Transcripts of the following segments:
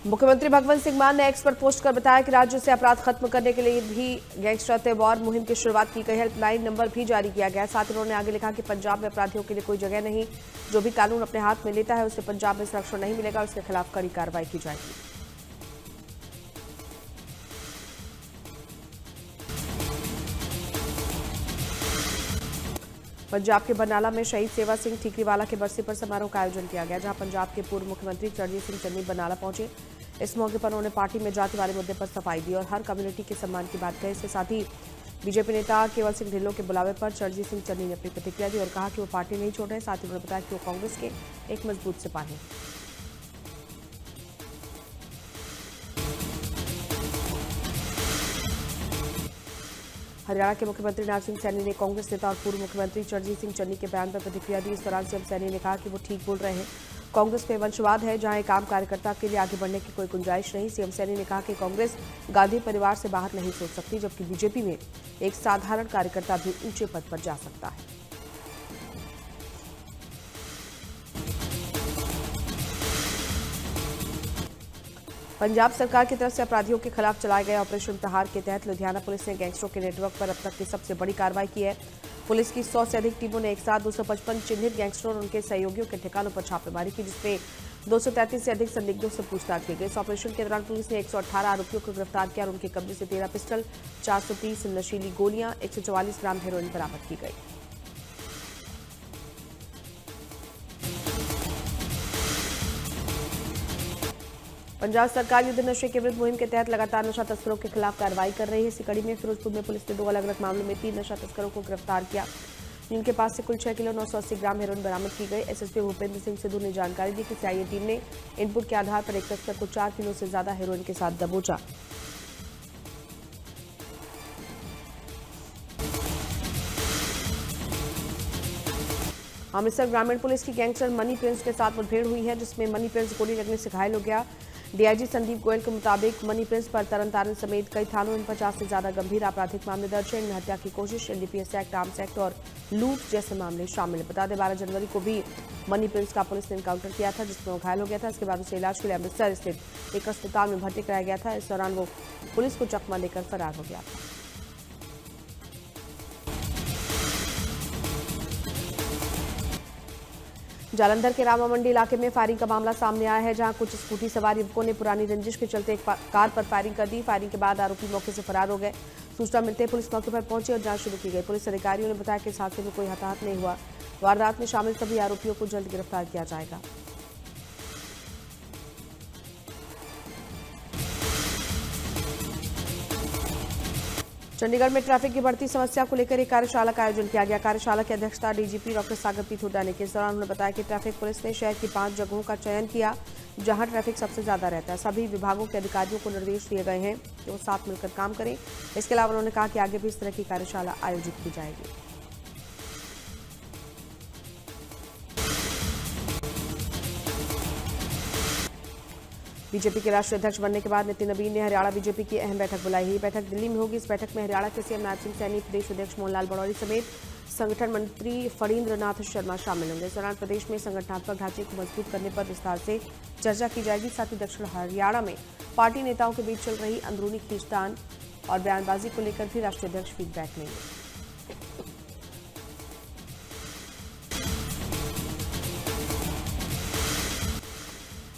मुख्यमंत्री भगवंत सिंह मान ने एक्स पर पोस्ट कर बताया कि राज्य से अपराध खत्म करने के लिए भी गैंगस्टर वॉर मुहिम की शुरुआत की गई। हेल्पलाइन नंबर भी जारी किया गया। साथ ही उन्होंने आगे लिखा कि पंजाब में अपराधियों के लिए कोई जगह नहीं। जो भी कानून अपने हाथ में लेता है उसे पंजाब में संरक्षण नहीं मिलेगा, उसके खिलाफ कड़ी कार्रवाई की जाएगी। पंजाब के बरनाला में शहीद सेवा सिंह ठीकरीवाला के बरसी पर समारोह का आयोजन किया गया, जहां पंजाब के पूर्व मुख्यमंत्री चरणजीत सिंह चन्नी बरनाला पहुंचे। इस मौके पर उन्होंने पार्टी में जाति वाले मुद्दे पर सफाई दी और हर कम्युनिटी के सम्मान की बात कही। इसके साथ ही बीजेपी नेता केवल सिंह ढिल्लों के बुलावे पर चरणजीत सिंह चन्नी ने अपनी प्रतिक्रिया दी और कहा कि वो पार्टी नहीं छोड़ रहे। साथ ही उन्होंने बताया कि वो कांग्रेस के एक मजबूत सिपाही हैं। हरियाणा के मुख्यमंत्री नायब सिंह सैनी ने कांग्रेस नेता और पूर्व मुख्यमंत्री चरणजीत सिंह चन्नी के बयान पर प्रतिक्रिया दी। इस दौरान सीएम सैनी ने कहा कि वो ठीक बोल रहे हैं। कांग्रेस में वंशवाद है, जहां एक आम कार्यकर्ता के लिए आगे बढ़ने की कोई गुंजाइश नहीं। सीएम सैनी ने कहा कि कांग्रेस गांधी परिवार से बाहर नहीं सोच सकती, जबकि बीजेपी में एक साधारण कार्यकर्ता भी ऊंचे पद पर जा सकता है। पंजाब सरकार की तरफ से अपराधियों के खिलाफ चलाए गए ऑपरेशन प्रहार के तहत लुधियाना पुलिस ने गैंगस्टरों के नेटवर्क पर अब तक की सबसे बड़ी कार्रवाई की है। पुलिस की 100 से अधिक टीमों ने एक साथ 255 चिन्हित गैंगस्टरों और उनके सहयोगियों के ठिकानों पर छापेमारी की, जिसमें 233 से अधिक संदिग्धों से पूछताछ की गई। इस ऑपरेशन के दौरान पुलिस ने 118 आरोपियों को गिरफ्तार किया और उनके कब्जे से 13 पिस्टल, 430 नशीली गोलियां, 144 ग्राम हेरोइन बरामद की गई। पंजाब सरकार युद्ध नशे के विरुद्ध मुहिम के तहत लगातार नशा तस्करों के खिलाफ कार्रवाई कर रही है। इसी कड़ी में फिरोजपुर में पुलिस ने 2 अलग अलग मामलों में 3 नशा तस्करों को गिरफ्तार किया, जिनके पास से कुल 6 किलो 980 ग्राम हेरोइन बरामद की गई। एसएसपी भूपेंद्र सिंह सिद्धू ने जानकारी दी कि सीआईए टीम ने इनपुट के आधार पर एक तस्कर को 4 किलो से ज्यादा हेरोइन के साथ दबोचा। अमृतसर ग्रामीण पुलिस की गैंगस्टर मनी प्रिंस के साथ मुठभेड़ हुई है, जिसमें मनी प्रिंस गोली लगने से घायल हो गया। डीआईजी संदीप गोयल के मुताबिक मनी प्रिंस पर तरनतारन समेत कई थानों में 50 से ज्यादा गंभीर आपराधिक मामले दर्ज हैं। इनमें हत्या की कोशिश, एनडीपीएस एक्ट, आर्म्स एक्ट और लूट जैसे मामले शामिल हैं। बता दें 12 जनवरी को भी मनी प्रिंस का पुलिस ने एनकाउंटर किया था, जिसमें वो घायल हो गया था। इसके बाद उसे इलाज के लिए अमृतसर स्थित एक अस्पताल में भर्ती कराया गया था। इस दौरान वो पुलिस को चकमा देकर फरार हो गया था। जालंधर के रामा मंडी इलाके में फायरिंग का मामला सामने आया है, जहां कुछ स्कूटी सवार युवकों ने पुरानी रंजिश के चलते एक कार पर फायरिंग कर दी। फायरिंग के बाद आरोपी मौके से फरार हो गए। सूचना मिलते ही पुलिस मौके पर पहुंची और जांच शुरू की गई। पुलिस अधिकारियों ने बताया कि इस हादसे में कोई हताहत नहीं हुआ। वारदात में शामिल सभी आरोपियों को जल्द गिरफ्तार किया जाएगा। चंडीगढ़ में ट्रैफिक की बढ़ती समस्या को लेकर एक कार्यशाला का आयोजन किया गया। कार्यशाला की अध्यक्षता डीजीपी डॉक्टर सागर पी हुड्डा ने की। इस दौरान उन्होंने बताया कि ट्रैफिक पुलिस ने शहर की 5 जगहों का चयन किया, जहां ट्रैफिक सबसे ज्यादा रहता है। सभी विभागों के अधिकारियों को निर्देश दिए गए हैं कि वो साथ मिलकर काम करें। इसके अलावा उन्होंने कहा कि आगे भी इस तरह की कार्यशाला आयोजित की जाएगी। बीजेपी के राष्ट्रीय अध्यक्ष बनने के बाद नितिन नवीन ने हरियाणा बीजेपी की अहम बैठक बुलाई है। ये बैठक दिल्ली में होगी। इस बैठक में हरियाणा के सीएम नायब सिंह सैनी, प्रदेश अध्यक्ष मोहनलाल बड़ौरी समेत संगठन मंत्री फणींद्र नाथ शर्मा शामिल होंगे। इस दौरान प्रदेश में संगठनात्मक ढांचे को मजबूत करने पर विस्तार से चर्चा की जाएगी। साथ ही दक्षिण हरियाणा में पार्टी नेताओं के बीच चल रही अंदरूनी खींचतान और बयानबाजी को लेकर भी राष्ट्रीय अध्यक्ष फीडबैक लेंगे।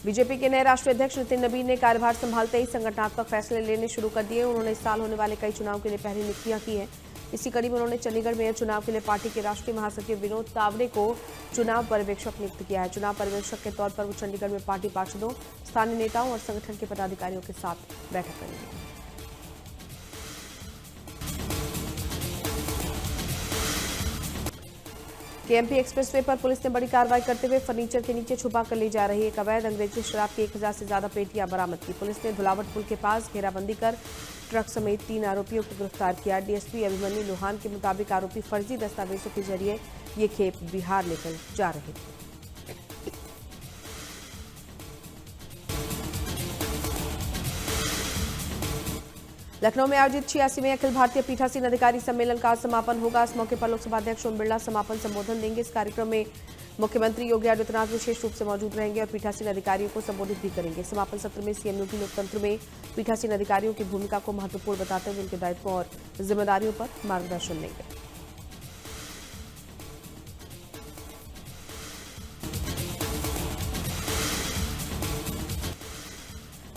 बीजेपी के नए राष्ट्रीय अध्यक्ष नितिन नवीन ने कार्यभार संभालते ही संगठनात्मक फैसले लेने शुरू कर दिए। उन्होंने इस साल होने वाले कई चुनाव के लिए पहली नियुक्तियां की हैं। इसी कड़ी में उन्होंने चंडीगढ़ मेयर चुनाव के लिए पार्टी के राष्ट्रीय महासचिव विनोद तावड़े को चुनाव पर्यवेक्षक नियुक्त किया है। चुनाव पर्यवेक्षक के तौर पर वो चंडीगढ़ में पार्टी पार्षदों, स्थानीय नेताओं और संगठन के पदाधिकारियों के साथ बैठक करेंगे। केएमपी एक्सप्रेसवे पर पुलिस ने बड़ी कार्रवाई करते हुए फर्नीचर के नीचे छुपा कर ले जा रही एक अवैध अंग्रेजी शराब की 1000 से ज्यादा पेटियां बरामद की। पुलिस ने धुलावट पुल के पास घेराबंदी कर ट्रक समेत 3 आरोपियों को गिरफ्तार किया। डीएसपी अभिमन्यु लोहान के मुताबिक आरोपी फर्जी दस्तावेजों के जरिए ये खेप बिहार लेकर जा रहे थे। लखनऊ में आयोजित 86वें अखिल भारतीय पीठासीन अधिकारी सम्मेलन का समापन होगा। इस मौके पर लोकसभा अध्यक्ष ओम बिरला समापन संबोधन देंगे। इस कार्यक्रम में मुख्यमंत्री योगी आदित्यनाथ विशेष रूप से मौजूद रहेंगे और पीठासीन अधिकारियों को संबोधित भी करेंगे। समापन सत्र में सीएम योगी लोकतंत्र में पीठासीन अधिकारियों की भूमिका को महत्वपूर्ण बताते हुए उनके दायित्वों और जिम्मेदारियों पर मार्गदर्शन देंगे।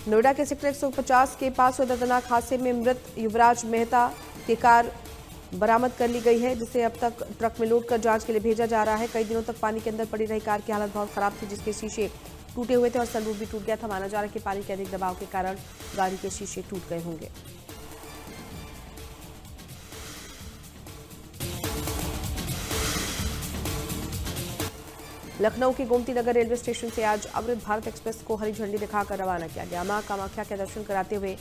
नोएडा के सेक्टर 150 के पास हुए दर्दनाक हादसे में मृत युवराज मेहता की कार बरामद कर ली गई है, जिसे अब तक ट्रक में लोड कर जांच के लिए भेजा जा रहा है। कई दिनों तक पानी के अंदर पड़ी रही कार की हालत बहुत खराब थी, जिसके शीशे टूटे हुए थे और सनरूफ भी टूट गया था। माना जा रहा है कि पानी के अधिक दबाव के कारण गाड़ी के शीशे टूट गए होंगे। लखनऊ के गोमती नगर रेलवे स्टेशन से आज अमृत भारत एक्सप्रेस को हरी झंडी दिखाकर रवाना किया गया। मां कामाख्या के दर्शन कराते हुए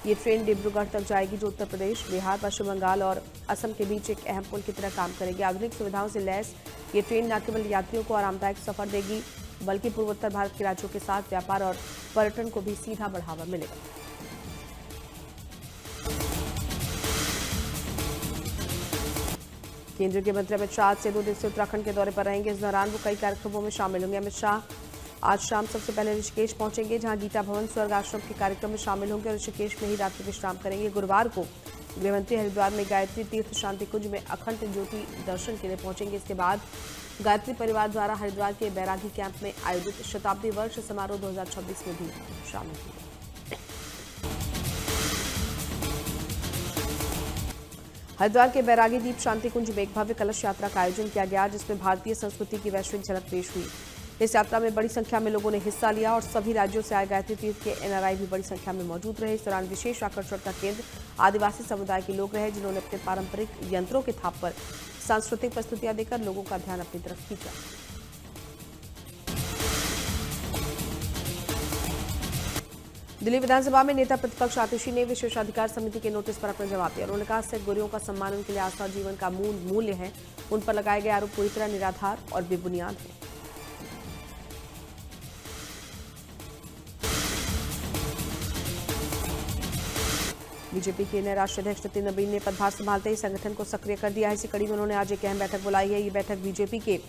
ये ट्रेन डिब्रूगढ़ तक जाएगी, जो उत्तर प्रदेश, बिहार, पश्चिम बंगाल और असम के बीच एक अहम पुल की तरह काम करेगी। आधुनिक सुविधाओं से लैस ये ट्रेन न केवल यात्रियों को आरामदायक सफर देगी, बल्कि पूर्वोत्तर भारत के राज्यों के साथ व्यापार और पर्यटन को भी सीधा बढ़ावा मिलेगा। केंद्रीय गृह मंत्री अमित शाह आज से 2 दिवसीय उत्तराखंड के दौरे पर रहेंगे। इस दौरान वो कई कार्यक्रमों में शामिल होंगे। अमित शाह आज शाम सबसे पहले ऋषिकेश पहुंचेंगे, जहां गीता भवन स्वर्ग आश्रम के कार्यक्रम में शामिल होंगे और ऋषिकेश में ही रात्रि विश्राम करेंगे। गुरुवार को गृहमंत्री हरिद्वार में गायत्री तीर्थ शांति कुंज में अखंड ज्योति दर्शन के लिए पहुंचेंगे। इसके बाद गायत्री परिवार द्वारा हरिद्वार के बैरागी कैंप में आयोजित शताब्दी वर्ष समारोह 2026 में भी शामिल होंगे। हरिद्वार के बैरागी दीप शांति कुंज में एक भव्य कलश यात्रा का आयोजन किया गया, जिसमें भारतीय संस्कृति की वैश्विक झलक पेश हुई। इस यात्रा में बड़ी संख्या में लोगों ने हिस्सा लिया और सभी राज्यों से आए गायत्री तीर्थ के एनआरआई भी बड़ी संख्या में मौजूद रहे। इस दौरान विशेष आकर्षण का केंद्र आदिवासी समुदाय के लोग रहे, जिन्होंने अपने पारंपरिक यंत्रों के थाप पर सांस्कृतिक प्रस्तुतियां देकर लोगों का ध्यान अपनी तरफ खींचा। दिल्ली विधानसभा में नेता प्रतिपक्ष आतिशी ने विशेषाधिकार समिति के नोटिस पर अपना जवाब दिया। उन्होंने कहा, सिख गुरुओं का सम्मान उनके लिए आस्था और जीवन का मूल मूल्य है। उन पर लगाए गए आरोप पूरी तरह निराधार और बेबुनियाद है। बीजेपी के नए राष्ट्रीय अध्यक्ष नितिन नवीन ने पदभार संभालते ही संगठन को सक्रिय कर दिया है। इसी कड़ी में उन्होंने आज एक अहम बैठक बुलाई है। ये बैठक बीजेपी के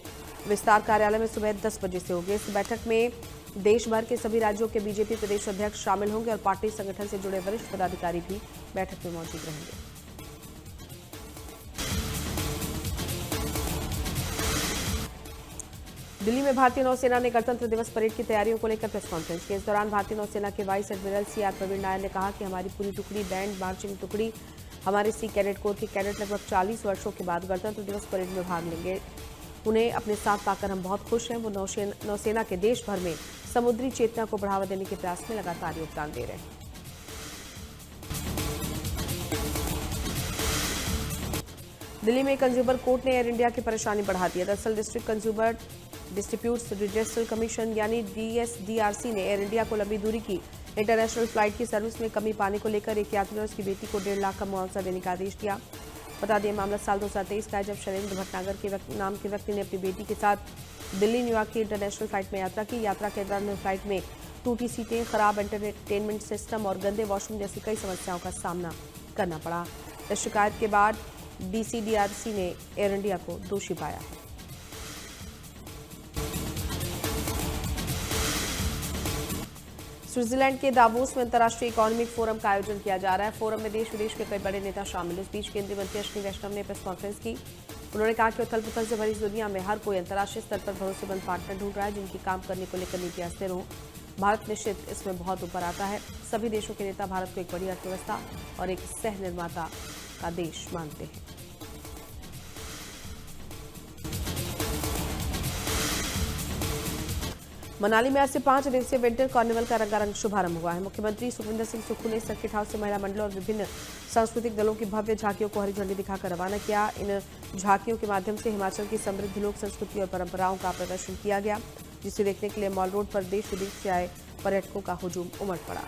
विस्तार कार्यालय में सुबह 10 बजे से होगी। इस बैठक में देश भर के सभी राज्यों के बीजेपी प्रदेश अध्यक्ष शामिल होंगे और पार्टी संगठन से जुड़े वरिष्ठ पदाधिकारी भी बैठक में मौजूद रहेंगे। दिल्ली में भारतीय नौसेना ने गणतंत्र दिवस परेड की तैयारियों को लेकर प्रेस कॉन्फ्रेंस की। इस दौरान भारतीय नौसेना के vice admiral CR Praveen Nair ने कहा कि हमारी पूरी टुकड़ी, बैंड मार्चिंग टुकड़ी, हमारे सी कैडेट कोर के कैडेट लगभग 40 वर्षों के बाद गणतंत्र दिवस परेड में भाग लेंगे। उन्हें अपने साथ पाकर हम बहुत खुश हैं। वो नौसेना के देश भर में समुद्री चेतना को बढ़ावा देने के प्रयास में लगातार योगदान दे रहे हैं। दिल्ली में कंज्यूमर कोर्ट ने एयर इंडिया की परेशानी बढ़ा दी है। दरअसल district consumer disputes redressal commission यानी DSDRC ने एयर इंडिया को लंबी दूरी की इंटरनेशनल फ्लाइट की सर्विस में कमी पाने को लेकर एक यात्री और उसकी बेटी को 1.5 लाख का मुआवजा देने का आदेश दिया। बता दें, मामला साल 2023 का है, जब शैलेंद्र भटनागर के नाम के व्यक्ति ने अपनी बेटी के साथ दिल्ली न्यूयॉर्क की इंटरनेशनल फ्लाइट में यात्रा की। यात्रा के दौरान फ्लाइट में टूटी सीटें, खराब एंटरटेनमेंट सिस्टम और गंदे वॉशरूम जैसी कई समस्याओं का सामना करना पड़ा। इस शिकायत के बाद DCDRC ने एयर इंडिया को दोषी पाया है। स्विट्जरलैंड के दावोस में अंतर्राष्ट्रीय इकोनॉमिक फोरम का आयोजन किया जा रहा है। फोरम में देश विदेश के कई बड़े नेता शामिल। इस बीच केंद्रीय मंत्री अश्विनी वैष्णव ने प्रेस कॉन्फ्रेंस की। उन्होंने कहा कि उथल पुथल से भरी इस दुनिया में हर कोई अंतर्राष्ट्रीय स्तर पर भरोसेमंद पार्टनर ढूंढ रहा है, जिनकी काम करने को लेकर नीतियां स्थिर हों। भारत निश्चित इसमें बहुत ऊपर आता है। सभी देशों के नेता भारत को एक बड़ी अर्थव्यवस्था और एक सह निर्माता का देश मानते हैं। मनाली में आज से 5 दिवसीय विंटर कार्निवल का रंगारंग शुभारंभ हुआ है। मुख्यमंत्री सुखविंदर सिंह सुक्खू ने सर्किट हाउस से महिला मंडलों और विभिन्न सांस्कृतिक दलों की भव्य झांकियों को हरी झंडी दिखाकर रवाना किया। इन झांकियों के माध्यम से हिमाचल की समृद्ध लोक संस्कृति और परंपराओं का प्रदर्शन किया गया, जिसे देखने के लिए मॉल रोड पर देश विदेश से आए पर्यटकों का हुजूम उमड़ पड़ा।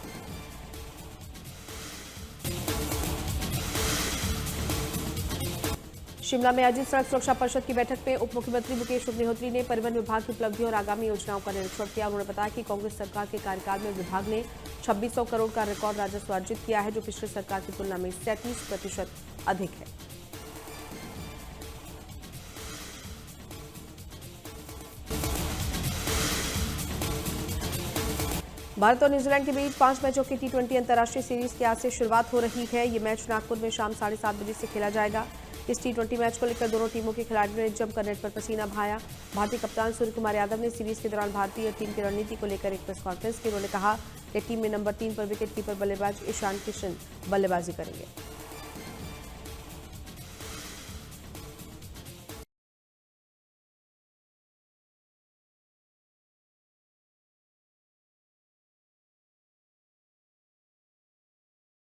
शिमला में आयोजित सड़क सुरक्षा परिषद की बैठक में उप मुख्यमंत्री मुकेश अग्निहोत्री ने परिवहन विभाग की उपलब्धियों और आगामी योजनाओं का निरीक्षण किया। उन्होंने बताया कि कांग्रेस सरकार के कार्यकाल में विभाग ने 2600 करोड़ का रिकॉर्ड राजस्व अर्जित किया है, जो पिछली सरकार की तुलना में 37% अधिक है। भारत और न्यूजीलैंड के बीच 5 मैचों की टी20 अंतर्राष्ट्रीय सीरीज की आज से शुरुआत हो रही है। ये मैच नागपुर में शाम 7:30 बजे से खेला जाएगा। इस टी20 मैच को लेकर दोनों टीमों के खिलाड़ियों ने जमकर नेट पर पसीना बहाया। भारतीय कप्तान सूर्य कुमार यादव ने सीरीज के दौरान भारतीय टीम की रणनीति को लेकर एक प्रेस कॉन्फ्रेंस की। उन्होंने कहा कि टीम में नंबर 3 पर विकेट कीपर बल्लेबाज ईशान किशन बल्लेबाजी करेंगे।